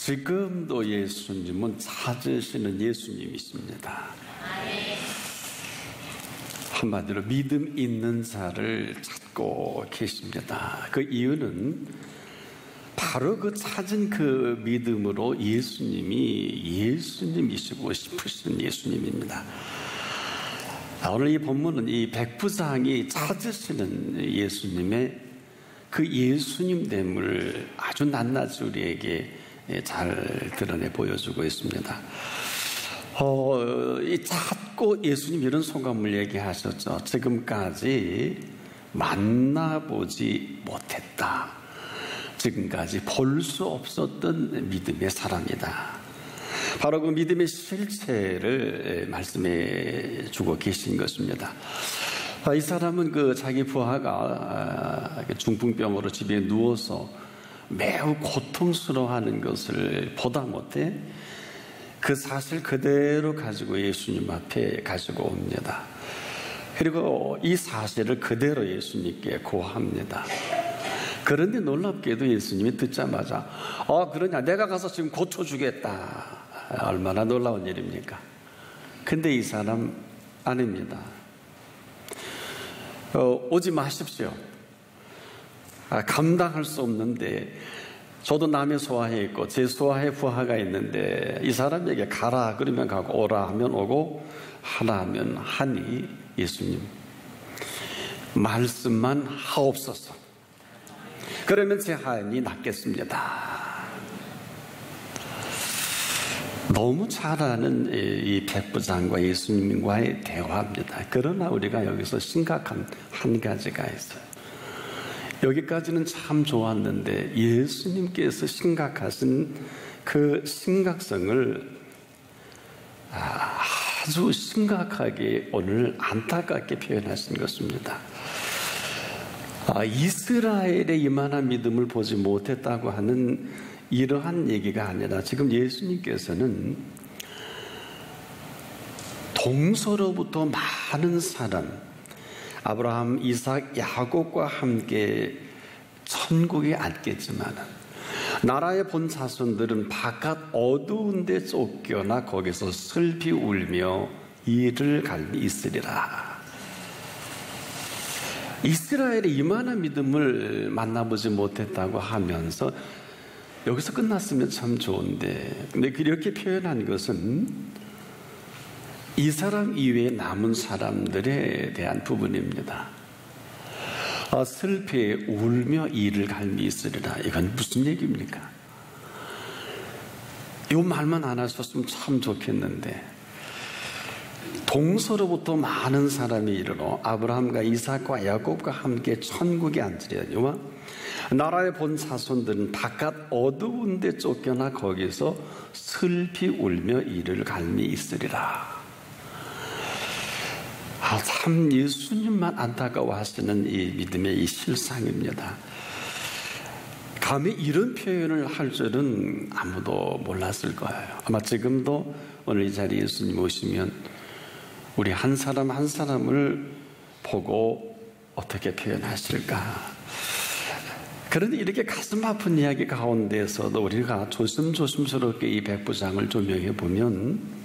지금도 예수님은 찾으시는 예수님이십니다. 한마디로 믿음 있는 자를 찾고 계십니다. 그 이유는 바로 그 찾은 그 믿음으로 예수님이 예수님이시고 싶으신 예수님입니다. 오늘 이 본문은 이 백부장이 찾으시는 예수님의 그 예수님됨을 아주 낱낱이 우리에게 잘 드러내 보여주고 있습니다. 이 찾고 예수님 이런 소감을 얘기하셨죠. 지금까지 만나보지 못했다. 지금까지 볼 수 없었던 믿음의 사람이다. 바로 그 믿음의 실체를 말씀해 주고 계신 것입니다. 이 사람은 그 자기 부하가 중풍병으로 집에 누워서 매우 고통스러워하는 것을 보다 못해 그 사실 그대로 가지고 예수님 앞에 가지고 옵니다. 그리고 이 사실을 그대로 예수님께 고합니다. 그런데 놀랍게도 예수님이 듣자마자 그러냐, 내가 가서 지금 고쳐주겠다. 얼마나 놀라운 일입니까? 근데 이 사람 아닙니다. 오지 마십시오. 감당할 수 없는데, 저도 남의 소화에 있고 제 소화에 부하가 있는데 이 사람에게 가라 그러면 가고 오라 하면 오고 하라 하면 하니 예수님 말씀만 하옵소서. 그러면 제 하인이 낫겠습니다. 너무 잘 아는 이 백부장과 예수님과의 대화입니다. 그러나 우리가 여기서 심각한 한 가지가 있어요. 여기까지는 참 좋았는데 예수님께서 심각하신 그 심각성을 아주 심각하게 오늘 안타깝게 표현하신 것입니다. 이스라엘의 이만한 믿음을 보지 못했다고 하는 이러한 얘기가 아니라 지금 예수님께서는 동서로부터 많은 사람, 아브라함, 이삭, 야곱과 함께 천국에 앉겠지만 나라의 본 자손들은 바깥 어두운 데 쫓겨나 거기서 슬피 울며 이를 갈미 있으리라. 이스라엘의 이만한 믿음을 만나보지 못했다고 하면서 여기서 끝났으면 참 좋은데, 근데 그렇게 표현한 것은 이 사람 이외에 남은 사람들에 대한 부분입니다. 슬피 울며 이를 갈미 있으리라. 이건 무슨 얘기입니까? 이 말만 안 하셨으면 참 좋겠는데, 동서로부터 많은 사람이 이르러 아브라함과 이삭과 야곱과 함께 천국에 앉으려니와 나라의 본 자손들은 바깥 어두운 데 쫓겨나 거기서 슬피 울며 이를 갈미 있으리라. 참 예수님만 안타까워하시는 이 믿음의 이 실상입니다. 감히 이런 표현을 할 줄은 아무도 몰랐을 거예요. 아마 지금도 오늘 이 자리에 예수님 오시면 우리 한 사람 한 사람을 보고 어떻게 표현하실까. 그런데 이렇게 가슴 아픈 이야기 가운데서도 우리가 조심스럽게 이 백부장을 조명해 보면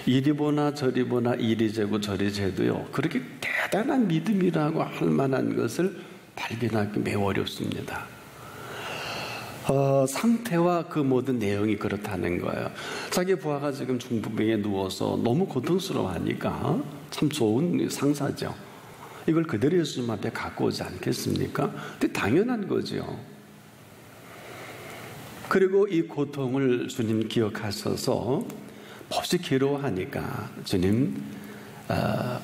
이리 보나 저리 보나 이리 재고 저리 재도요, 그렇게 대단한 믿음이라고 할 만한 것을 발견하기 매우 어렵습니다. 상태와 그 모든 내용이 그렇다는 거예요. 자기 부하가 지금 중풍병에 누워서 너무 고통스러워하니까 참 좋은 상사죠. 이걸 그대로 예수님 앞에 갖고 오지 않겠습니까? 근데 당연한 거죠. 그리고 이 고통을 주님 기억하셔서 몹시 괴로워하니까 주님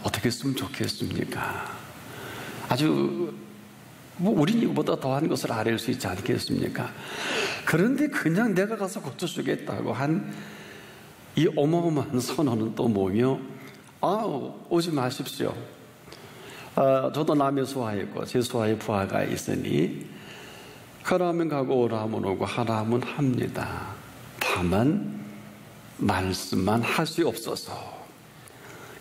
어떻게 했으면 좋겠습니까? 아주 우린 이거보다 더한 것을 아뢰일 수 있지 않겠습니까? 그런데 그냥 내가 가서 고쳐주겠다고 한 이 어마어마한 선언은 또 뭐며, 오지 마십시오. 저도 남의 소화에 있고 제 소화에 부하가 있으니 가라 하면 가고 오라 하면 오고 하라 하면 합니다. 다만 말씀만 하시옵소서.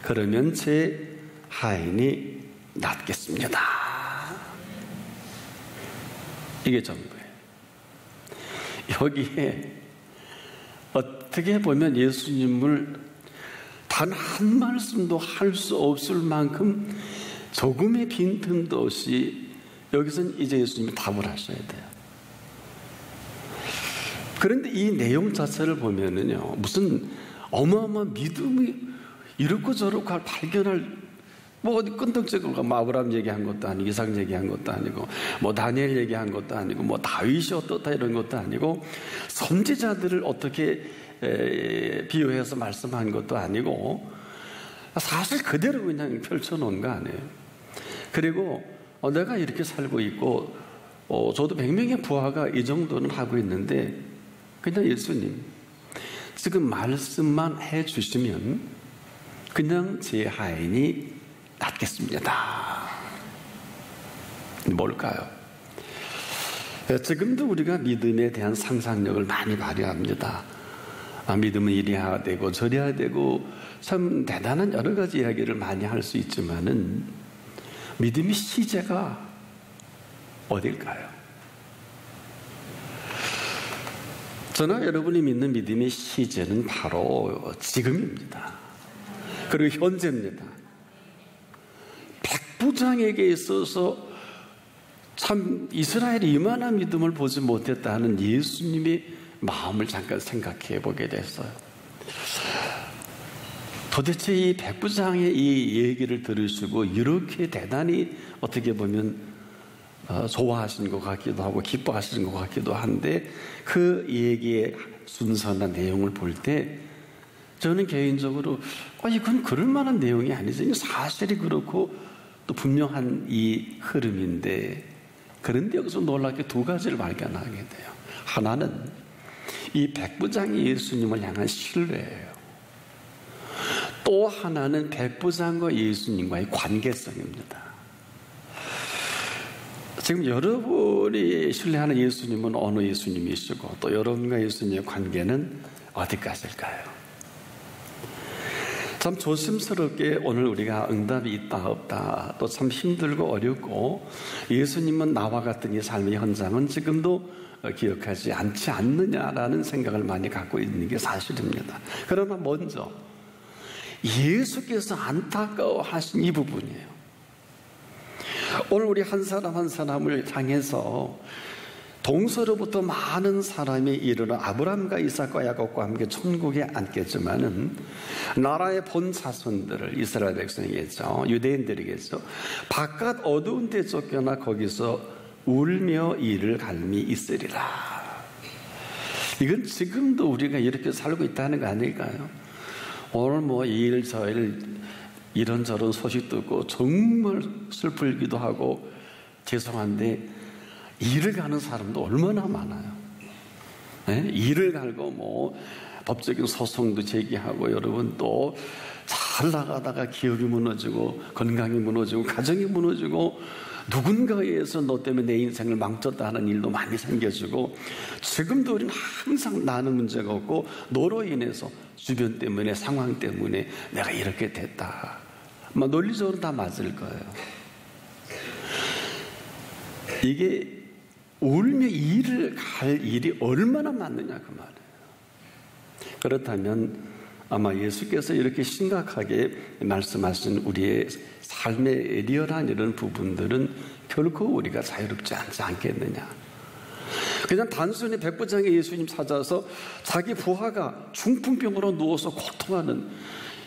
그러면 제 하인이 낫겠습니다. 이게 전부예요. 여기에 어떻게 보면 예수님을 단 한 말씀도 할 수 없을 만큼 조금의 빈틈도 없이 여기서는 이제 예수님이 답을 하셔야 돼요. 그런데 이 내용 자체를 보면은요, 무슨 어마어마한 믿음이 이렇고 저렇고 발견할 뭐 어디 끈덕지고 뭐 아브라함 얘기한 것도 아니고 이삭 얘기한 것도 아니고 뭐 다니엘 얘기한 것도 아니고 뭐 다윗이 어떻다 이런 것도 아니고 선지자들을 어떻게 비유해서 말씀한 것도 아니고 사실 그대로 그냥 펼쳐놓은 거 아니에요. 그리고 내가 이렇게 살고 있고 저도 100명의 부하가 이 정도는 하고 있는데 그냥 예수님 지금 말씀만 해주시면 그냥 제 하인이 낫겠습니다. 뭘까요? 지금도 우리가 믿음에 대한 상상력을 많이 발휘합니다. 믿음은 이래야 되고 저래야 되고 참 대단한 여러 가지 이야기를 많이 할 수 있지만은 믿음의 시제가 어딜까요? 저나 여러분이 믿는 믿음의 시제는 바로 지금입니다. 그리고 현재입니다. 백부장에게 있어서 참 이스라엘이 이만한 믿음을 보지 못했다는 예수님의 마음을 잠깐 생각해 보게 됐어요. 도대체 이 백부장의 이 얘기를 들으시고 이렇게 대단히 어떻게 보면 좋아하시는 것 같기도 하고 기뻐하시는 것 같기도 한데 그 얘기의 순서나 내용을 볼 때 저는 개인적으로 이건 그럴 만한 내용이 아니지. 사실이 그렇고 또 분명한 이 흐름인데 그런데 여기서 놀랍게 두 가지를 발견하게 돼요. 하나는 이 백부장이 예수님을 향한 신뢰예요. 또 하나는 백부장과 예수님과의 관계성입니다. 지금 여러분이 신뢰하는 예수님은 어느 예수님이시고 또 여러분과 예수님의 관계는 어디까지일까요? 참 조심스럽게 오늘 우리가 응답이 있다 없다 또 참 힘들고 어렵고 예수님은 나와 같은 이 삶의 현장은 지금도 기억하지 않지 않느냐라는 생각을 많이 갖고 있는 게 사실입니다. 그러나 먼저 예수께서 안타까워하신 이 부분이에요. 오늘 우리 한 사람 한 사람을 향해서 동서로부터 많은 사람이 이르러 아브라함과 이삭과 야곱과 함께 천국에 앉겠지만은 나라의 본 자손들을 이스라엘 백성이겠죠, 유대인들이겠죠, 바깥 어두운 데 쫓겨나 거기서 울며 이를 갈미 있으리라. 이건 지금도 우리가 이렇게 살고 있다는 거 아닐까요? 오늘 뭐 이 일 저 일 이런저런 소식 듣고 정말 슬프기도 하고 죄송한데 일을 가는 사람도 얼마나 많아요. 네? 일을 갈고 뭐 법적인 소송도 제기하고 여러분 또 잘 나가다가 기업이 무너지고 건강이 무너지고 가정이 무너지고 누군가에 의해서 너 때문에 내 인생을 망쳤다 하는 일도 많이 생겨지고 지금도 우리는 항상 나는 문제가 없고 너로 인해서 주변 때문에 상황 때문에 내가 이렇게 됐다. 막 논리적으로 다 맞을 거예요. 이게 울며 일을 갈 일이 얼마나 많느냐 그 말이에요. 그렇다면 아마 예수께서 이렇게 심각하게 말씀하신 우리의 삶의 리얼한 이런 부분들은 결코 우리가 자유롭지 않지 않겠느냐. 그냥 단순히 백부장이 예수님 찾아서 자기 부하가 중풍병으로 누워서 고통하는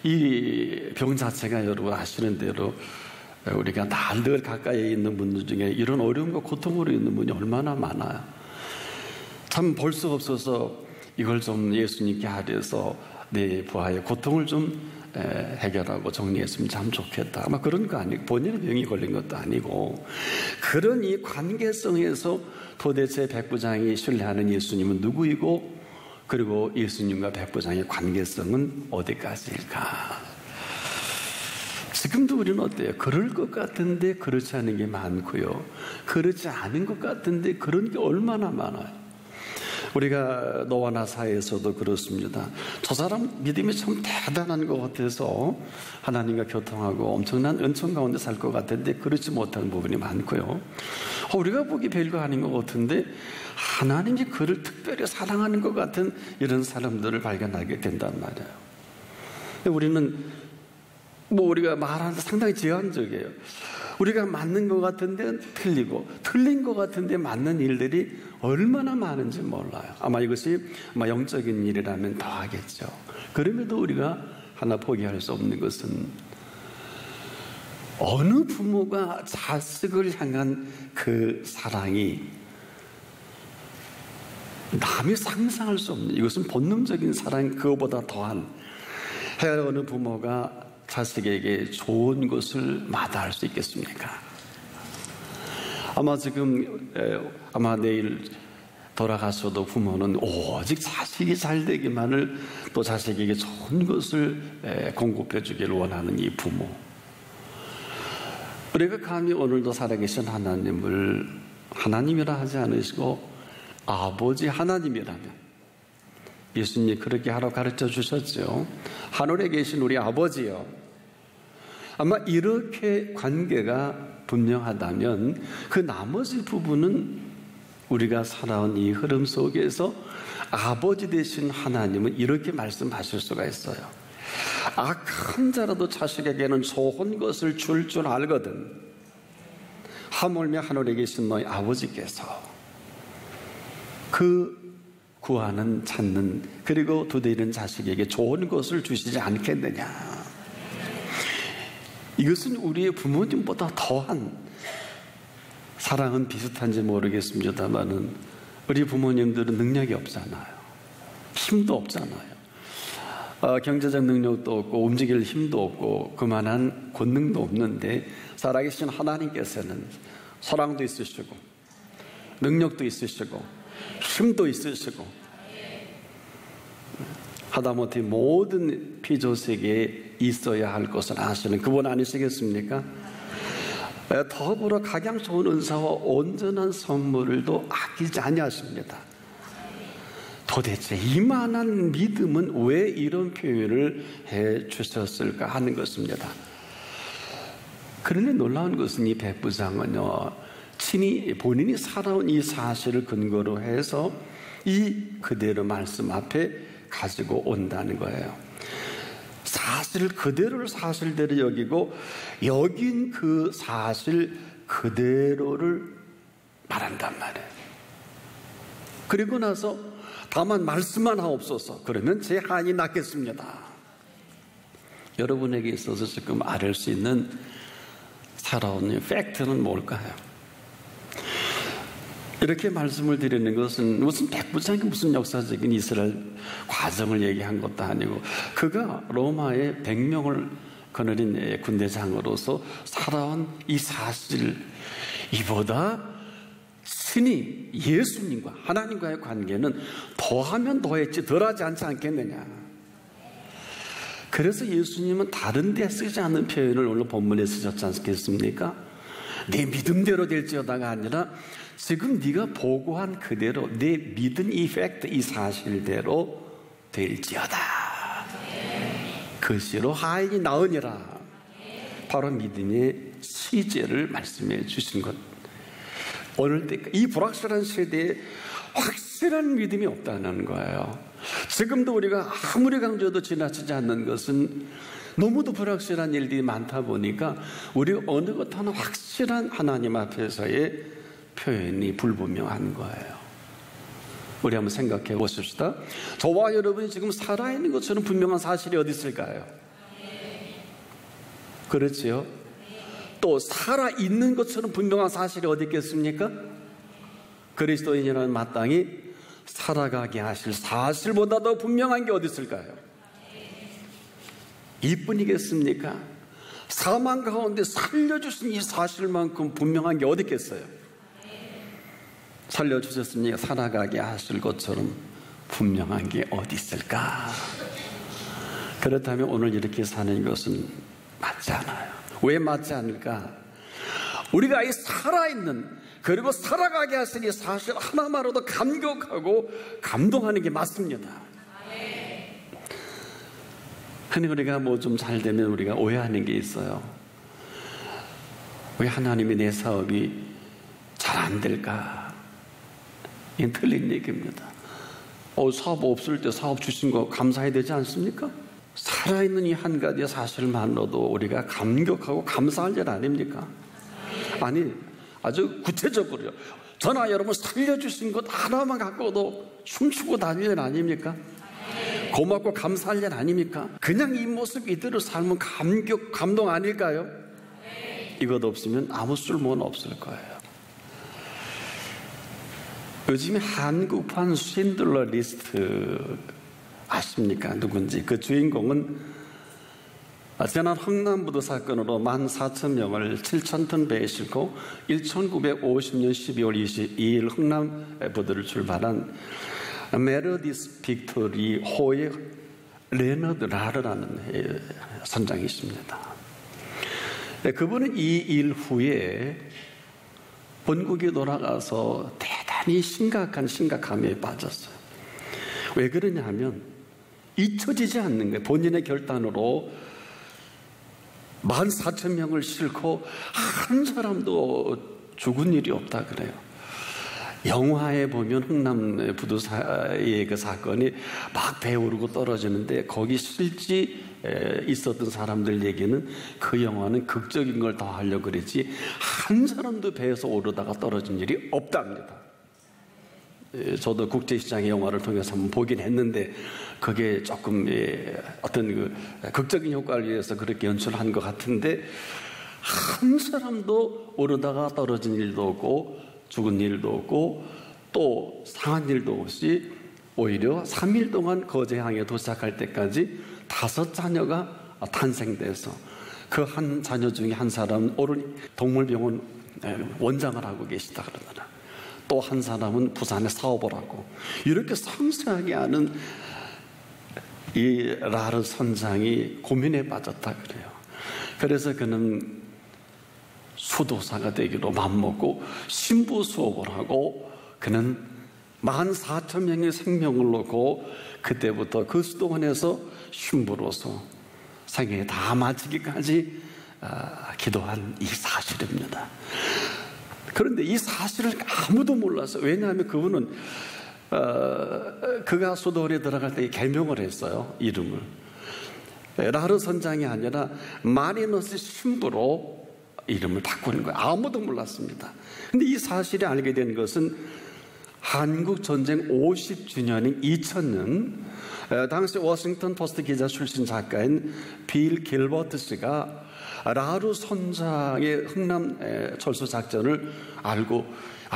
이 병 자체가 여러분 아시는 대로 우리가 늘 가까이에 있는 분들 중에 이런 어려움과 고통으로 있는 분이 얼마나 많아요. 참 볼 수 없어서 이걸 좀 예수님께 하려서 내 부하의 고통을 좀 해결하고 정리했으면 참 좋겠다. 아마 그런 거 아니고 본인의 병이 걸린 것도 아니고 그런 이 관계성에서 도대체 백부장이 신뢰하는 예수님은 누구이고 그리고 예수님과 백부장의 관계성은 어디까지일까? 지금도 우리는 어때요? 그럴 것 같은데 그렇지 않은 게 많고요. 그렇지 않은 것 같은데 그런 게 얼마나 많아요. 우리가 너와 나 사이에서도 그렇습니다. 저 사람 믿음이 참 대단한 것 같아서 하나님과 교통하고 엄청난 은총 가운데 살 것 같은데 그렇지 못한 부분이 많고요. 우리가 보기 별거 아닌 것 같은데 하나님이 그를 특별히 사랑하는 것 같은 이런 사람들을 발견하게 된단 말이에요. 우리는 우리가 말하는데 상당히 제한적이에요. 우리가 맞는 것 같은데 틀리고 틀린 것 같은데 맞는 일들이 얼마나 많은지 몰라요. 아마 이것이 영적인 일이라면 더 하겠죠. 그럼에도 우리가 하나 포기할 수 없는 것은 어느 부모가 자식을 향한 그 사랑이 남이 상상할 수 없는, 이것은 본능적인 사랑, 그거보다 더한, 어느 부모가 자식에게 좋은 것을 마다할 수 있겠습니까? 아마 내일 돌아가서도 부모는 오직 자식이 잘 되기만을, 또 자식에게 좋은 것을 공급해 주기를 원하는 이 부모. 우리가 감히 오늘도 살아계신 하나님을 하나님이라 하지 않으시고 아버지 하나님이라면, 예수님이 그렇게 하라고 가르쳐 주셨죠. 하늘에 계신 우리 아버지요. 아마 이렇게 관계가 분명하다면 그 나머지 부분은 우리가 살아온 이 흐름 속에서 아버지 되신 하나님은 이렇게 말씀하실 수가 있어요. 악한 자라도 자식에게는 좋은 것을 줄 알거든. 하물며 하늘에 계신 너희 아버지께서 그 구하는, 찾는, 그리고 두드리는 자식에게 좋은 것을 주시지 않겠느냐. 이것은 우리의 부모님보다 더한 사랑은 비슷한지 모르겠습니다만은 우리 부모님들은 능력이 없잖아요. 힘도 없잖아요. 경제적 능력도 없고 움직일 힘도 없고 그만한 권능도 없는데 살아계신 하나님께서는 사랑도 있으시고 능력도 있으시고 힘도 있으시고 하다못해 모든 피조세계에 있어야 할 것을 아시는 그분 아니시겠습니까? 더불어 가장 좋은 은사와 온전한 선물을도 아끼지 아니하십니다. 도대체 이만한 믿음은 왜 이런 표현을 해 주셨을까 하는 것입니다. 그런데 놀라운 것은 이 백부장은요, 친히 본인이 살아온 이 사실을 근거로 해서 이 그대로 말씀 앞에 가지고 온다는 거예요. 사실 그대로를 사실대로 여기고 여긴 그 사실 그대로를 말한단 말이에요. 그리고 나서 다만 말씀만 하옵소서. 그러면 제 한이 낫겠습니다. 여러분에게 있어서 지금 알 수 있는 살아온 팩트는 뭘까요? 이렇게 말씀을 드리는 것은 무슨 백부장이 무슨 역사적인 이스라엘 과정을 얘기한 것도 아니고 그가 로마의 100명을 거느린 군대장으로서 살아온 이 사실, 이보다 신이 예수님과 하나님과의 관계는 더하면 더했지 덜하지 않지 않겠느냐. 그래서 예수님은 다른 데 쓰지 않는 표현을 오늘 본문에 쓰셨지 않겠습니까? 내 믿음대로 될지어다가 아니라 지금 네가 보고한 그대로 내 믿은 이 팩트, 이 사실대로 될지어다. 그시로 하인이 나으니라. 바로 믿음의 시제를 말씀해 주신 것. 오늘 때 이 불확실한 세대에 확실한 믿음이 없다는 거예요. 지금도 우리가 아무리 강조해도 지나치지 않는 것은 너무도 불확실한 일들이 많다 보니까 우리 어느 것 하나 확실한 하나님 앞에서의 표현이 불분명한 거예요. 우리 한번 생각해 보십시다. 저와 여러분이 지금 살아있는 것처럼 분명한 사실이 어디 있을까요? 그렇지요? 또 살아있는 것처럼 분명한 사실이 어디 있겠습니까? 그리스도인이라는 마땅히 살아가게 하실 사실보다 더 분명한 게 어디 있을까요? 이뿐이겠습니까? 사망 가운데 살려주신 이 사실만큼 분명한 게 어디 있겠어요? 살려주셨으니까 살아가게 하실 것처럼 분명한 게 어디 있을까? 그렇다면 오늘 이렇게 사는 것은 맞지 않아요. 왜 맞지 않을까? 우리가 이 살아있는 그리고 살아가게 하시니 사실 하나만으로도 감격하고 감동하는 게 맞습니다. 흔히 우리가 뭐 좀 잘 되면 우리가 오해하는 게 있어요. 왜 하나님이 내 사업이 잘 안 될까? 이건 틀린 얘기입니다. 사업 없을 때 사업 주신 거 감사해야 되지 않습니까? 살아있는 이 한 가지 사실만으로도 우리가 감격하고 감사할 일 아닙니까? 아니, 아주 구체적으로요. 저나 여러분 살려주신 것 하나만 갖고도 춤추고 다닐 일 아닙니까? 고맙고 감사할 일 아닙니까? 그냥 이 모습 이대로 살면 감동 아닐까요? 이것 없으면 아무 쓸모는 없을 거예요. 요즘에 한국판 쉰들러 리스트 아십니까? 누군지. 그 주인공은 지난 흥남부도 사건으로 14,000명을 7,000톤 배에 싣고 1950년 12월 22일 흥남부도를 출발한 메르디스 빅토리 호의 레너드 라르라는 선장이십니다. 그분은 이 일 후에 본국에 돌아가서 대단히 심각함에 빠졌어요. 왜 그러냐 하면 잊혀지지 않는 거예요. 본인의 결단으로 14,000명을 싣고 한 사람도 죽은 일이 없다 그래요. 영화에 보면 흥남 부두사의 그 사건이 막 배오르고 떨어지는데 거기 실제 있었던 사람들 얘기는 그 영화는 극적인 걸 더 하려고 그랬지 한 사람도 배에서 오르다가 떨어진 일이 없답니다. 저도 국제시장의 영화를 통해서 한번 보긴 했는데 그게 조금 어떤 그 극적인 효과를 위해서 그렇게 연출한 것 같은데 한 사람도 오르다가 떨어진 일도 없고 죽은 일도 없고 또 상한 일도 없이 오히려 3일 동안 거제항에 도착할 때까지 5자녀가 탄생돼서 그 한 자녀 중에 한 사람은 오른 동물병원 원장을 하고 계시다 그러더라. 또 한 사람은 부산에 사업을 하고 이렇게 상세하게 아는 이 라르 선장이 고민에 빠졌다 그래요. 그래서 그는 수도사가 되기로 맘먹고 신부 수업을 하고 그는 14,000명의 생명을 놓고 그때부터 그 수도원에서 신부로서 생애 다 마치기까지 기도한 이 사실입니다. 그런데 이 사실을 아무도 몰라서 왜냐하면 그분은 그가 수도원에 들어갈 때 개명을 했어요. 이름을 라르 선장이 아니라 마리너스 신부로 이름을 바꾸는 거예요. 아무도 몰랐습니다. 근데 이 사실을 알게 된 것은 한국 전쟁 50주년인 2000년 당시 워싱턴 포스트 기자 출신 작가인 빌 길버트 씨가 라르 선장의 흥남 철수 작전을 알고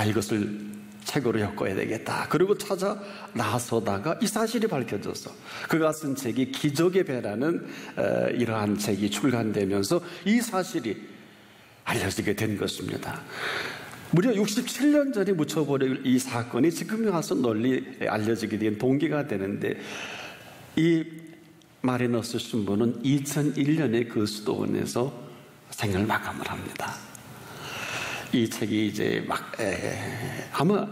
이것을 책으로 엮어야 되겠다. 그리고 찾아 나서다가 이 사실이 밝혀졌어. 그가 쓴 책이 기적의 배라는 이러한 책이 출간되면서 이 사실이 알려지게 된 것입니다. 무려 67년 전에 묻혀버릴 이 사건이 지금에 와서 널리 알려지게 된 동기가 되는데 이 마리너스 신부는 2001년에 그 수도원에서 생을 마감을 합니다. 이 책이 이제 아마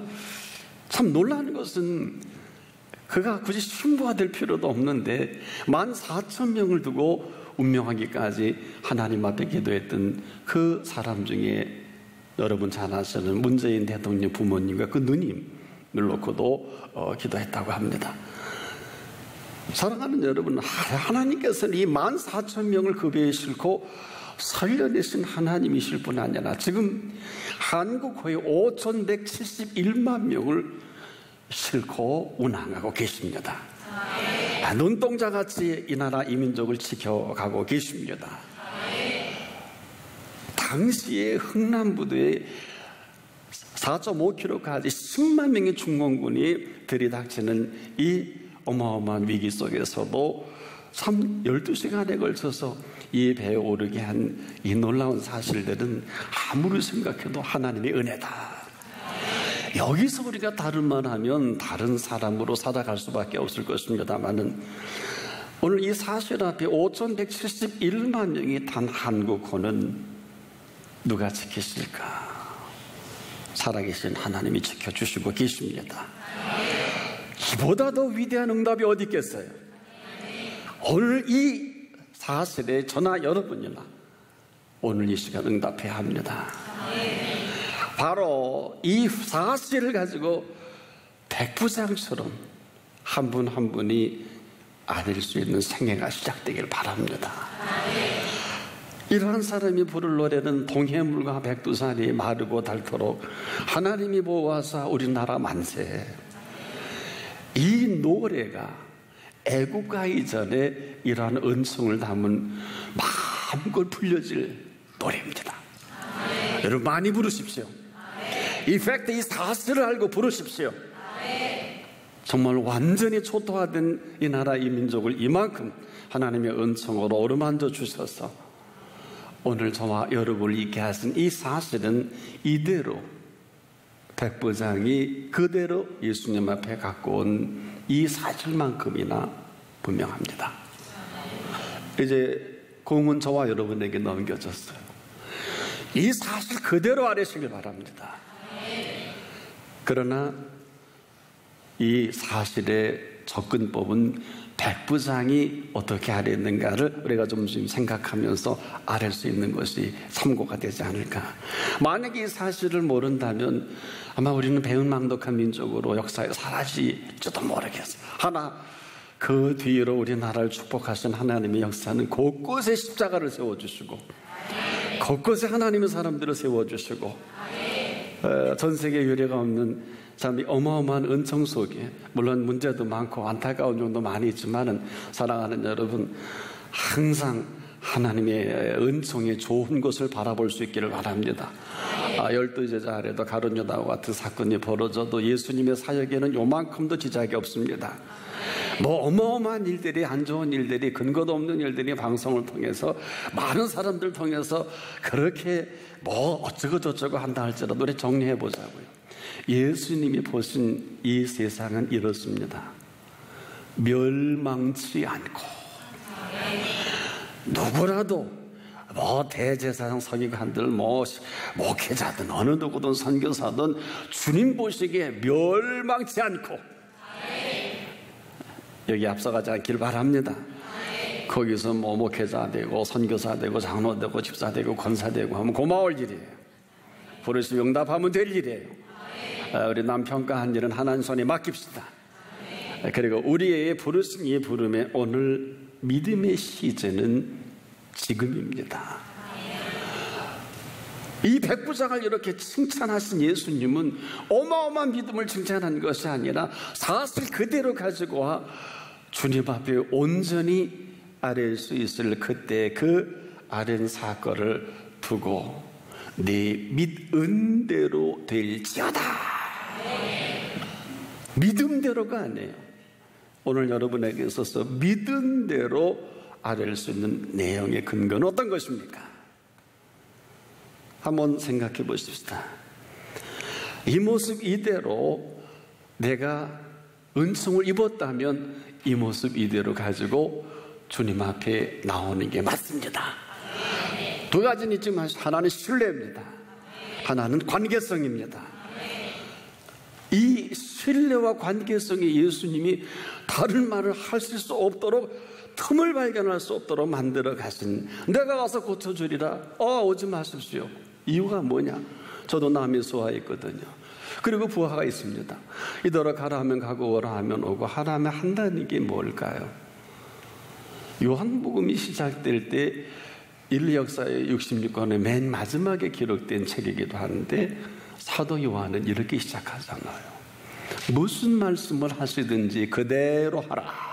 참 놀라는 것은 그가 굳이 신부가 될 필요도 없는데 14,000명을 두고 운명하기까지 하나님 앞에 기도했던 그 사람 중에 여러분 잘 아시는 문재인 대통령 부모님과 그 누님을 놓고도 기도했다고 합니다. 사랑하는 여러분, 하나님께서는 이 14,000명을 그 배에 싣고 살려내신 하나님이실 뿐 아니라 지금 한국 거의 5,171만 명을 싣고 운항하고 계십니다. 눈동자같이 이 나라 이민족을 지켜가고 계십니다. 당시에 흥남부도에 4.5km까지 10만 명의 중공군이 들이닥치는 이 어마어마한 위기 속에서도 참 12시간에 걸쳐서 이 배에 오르게 한 이 놀라운 사실들은 아무리 생각해도 하나님의 은혜다. 여기서 우리가 다른 말 하면 다른 사람으로 살아갈 수밖에 없을 것입니다만은 오늘 이 사실 앞에 5,171만 명이 탄 한국호는 누가 지키실까? 살아계신 하나님이 지켜주시고 계십니다. 이보다 더 위대한 응답이 어디 있겠어요? 오늘 이 사실에 저나 여러분이나 오늘 이 시간 응답해야 합니다. 바로 이 사실을 가지고 백부장처럼 한 분 한 분이 아닐 수 있는 생애가 시작되길 바랍니다. 이러한 사람이 부를 노래는 동해물과 백두산이 마르고 닳도록 하나님이 보호하사 우리나라 만세. 이 노래가 애국가 이전에 이러한 은총을 담은 마음껏 불려질 노래입니다. 여러분 많이 부르십시오. 이 팩트, 이 사실을 알고 부르십시오. 정말 완전히 초토화된 이 나라, 이 민족을 이만큼 하나님의 은총으로 어루만져 주셔서 오늘 저와 여러분을 있게 하신 이 사실은 이대로 백부장이 그대로 예수님 앞에 갖고 온 이 사실만큼이나 분명합니다. 이제 공은 저와 여러분에게 넘겨졌어요. 이 사실 그대로 아뢰시길 바랍니다. 그러나 이 사실의 접근법은 백부장이 어떻게 아뢰는가를 우리가 좀 생각하면서 아뢰 수 있는 것이 참고가 되지 않을까. 만약에 이 사실을 모른다면 아마 우리는 배은망덕한 민족으로 역사에 사라질지도 모르겠어요. 하나 그 뒤로 우리나라를 축복하신 하나님의 역사는 곳곳에 십자가를 세워주시고 곳곳에 하나님의 사람들을 세워주시고 전 세계 유례가 없는 참 어마어마한 은총 속에 물론 문제도 많고 안타까운 점도 많이 있지만은 사랑하는 여러분 항상 하나님의 은총의 좋은 것을 바라볼 수 있기를 바랍니다. 12제자 아래도 가룟 유다와 같은 사건이 벌어져도 예수님의 사역에는 요만큼도 지장이 없습니다. 뭐 어마어마한 일들이, 안 좋은 일들이, 근거도 없는 일들이 방송을 통해서 많은 사람들 통해서 그렇게 뭐 어쩌고 저쩌고 한다 할지라도 우리 정리해 보자고요. 예수님이 보신 이 세상은 이렇습니다. 멸망치 않고 누구라도 뭐 대제사장 서기관들 뭐 목회자든 어느 누구든 선교사든 주님 보시기에 멸망치 않고 여기 앞서가지 않길 바랍니다. 거기서 뭐 목회자 되고 선교사 되고 장로 되고 집사 되고 권사 되고 하면 고마울 일이에요. 부르시면 응답하면 될 일이에요. 우리 남 평가한 일은 하나님 손에 맡깁시다. 그리고 우리의 부르신 이 부름에 오늘 믿음의 시즌은 지금입니다. 이 백부장을 이렇게 칭찬하신 예수님은 어마어마한 믿음을 칭찬한 것이 아니라 사실 그대로 가지고 와 주님 앞에 온전히 아뢰 수 있을 그때 그 아뢰는 사건을 두고 네 믿은 대로 될지어다. 믿음대로가 아니에요. 오늘 여러분에게 있어서 믿은 대로 아뢰를 수 있는 내용의 근거는 어떤 것입니까? 한번 생각해 보십시다. 이 모습 이대로 내가 은총을 입었다면 이 모습 이대로 가지고 주님 앞에 나오는 게 맞습니다. 두 가지는 있지만 하나는 신뢰입니다. 하나는 관계성입니다. 이 신뢰와 관계성에 예수님이 다른 말을 하실 수 없도록 틈을 발견할 수 없도록 만들어 가신, 내가 가서 고쳐주리라. 오지 마십시오. 이유가 뭐냐? 저도 남의 수하 있거든요. 그리고 부하가 있습니다. 이더러 가라 하면 가고 오라 하면 오고 하라면 한다는 게 뭘까요? 요한복음이 시작될 때 인류 역사의 66권의 맨 마지막에 기록된 책이기도 한데 사도 요한은 이렇게 시작하잖아요. 무슨 말씀을 하시든지 그대로 하라.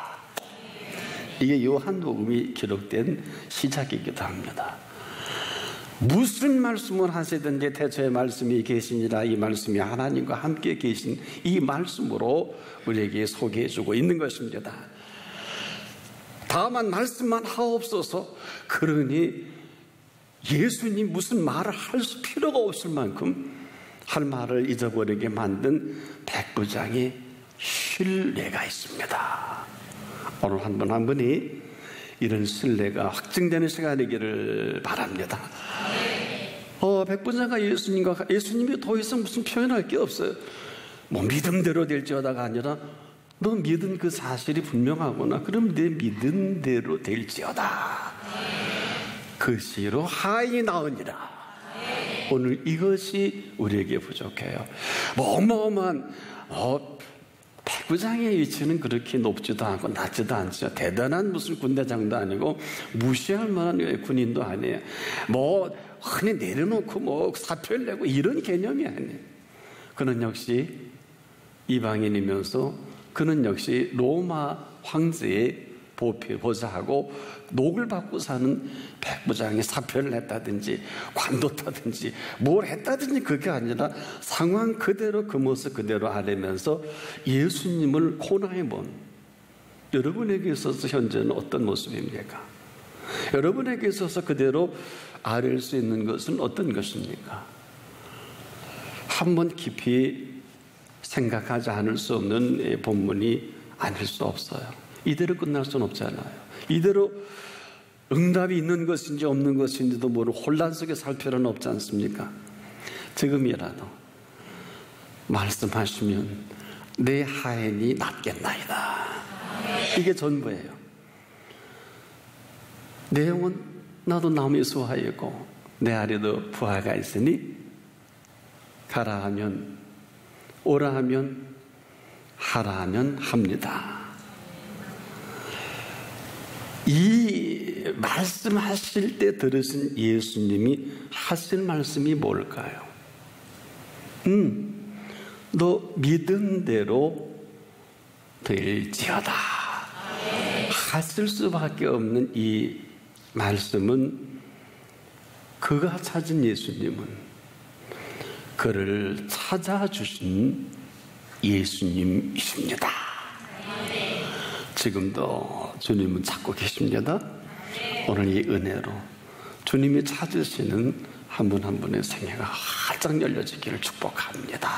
이게 요한복음이 기록된 시작이기도 합니다. 무슨 말씀을 하시든지 태초에 말씀이 계시니라. 이 말씀이 하나님과 함께 계신 이 말씀으로 우리에게 소개해주고 있는 것입니다. 다만 말씀만 하옵소서. 그러니 예수님 무슨 말을 할 필요가 없을 만큼 할 말을 잊어버리게 만든 백부장의 신뢰가 있습니다. 오늘 한 분 한 분이 이런 신뢰가 확증되는 시간이기를 바랍니다. 백부장과 예수님이 더 이상 무슨 표현할 게 없어요. 뭐 믿음대로 될지어다가 아니라 너 믿은 그 사실이 분명하구나. 그럼 내 믿은 대로 될지어다. 그 시로 하인이 나으니라. 오늘 이것이 우리에게 부족해요. 뭐 어마어마한 백부장의 위치는 그렇게 높지도 않고 낮지도 않죠. 대단한 무슨 군대장도 아니고 무시할 만한 군인도 아니에요. 뭐 흔히 내려놓고 뭐 사표를 내고 이런 개념이 아니에요. 그는 역시 이방인이면서 그는 역시 로마 황제의 보좌하고 녹을 받고 사는 백부장이 사표를 냈다든지 관뒀다든지 뭘 했다든지 그게 아니라 상황 그대로 그 모습 그대로 아뢰면서 예수님을 코너에 본 여러분에게 있어서 현재는 어떤 모습입니까? 여러분에게 있어서 그대로 아뢰일 수 있는 것은 어떤 것입니까? 한번 깊이 생각하지 않을 수 없는 본문이 아닐 수 없어요. 이대로 끝날 수는 없잖아요. 이대로 응답이 있는 것인지 없는 것인지도 모르고 혼란 속에 살 필요는 없지 않습니까? 지금이라도 말씀하시면 내 하인이 낫겠나이다. 이게 전부예요. 내 영혼 나도 남이 수하였고 내 아래도 부하가 있으니 가라 하면 오라 하면 하라 하면 합니다. 이 말씀하실 때 들으신 예수님이 하실 말씀이 뭘까요? 너 믿은 대로 될지어다. 하실 수밖에 없는 이 말씀은 그가 찾은 예수님은 그를 찾아주신 예수님이십니다. 지금도 주님은 찾고 계십니다. 오늘 이 은혜로 주님이 찾으시는 한 분 한 분의 생애가 활짝 열려지기를 축복합니다.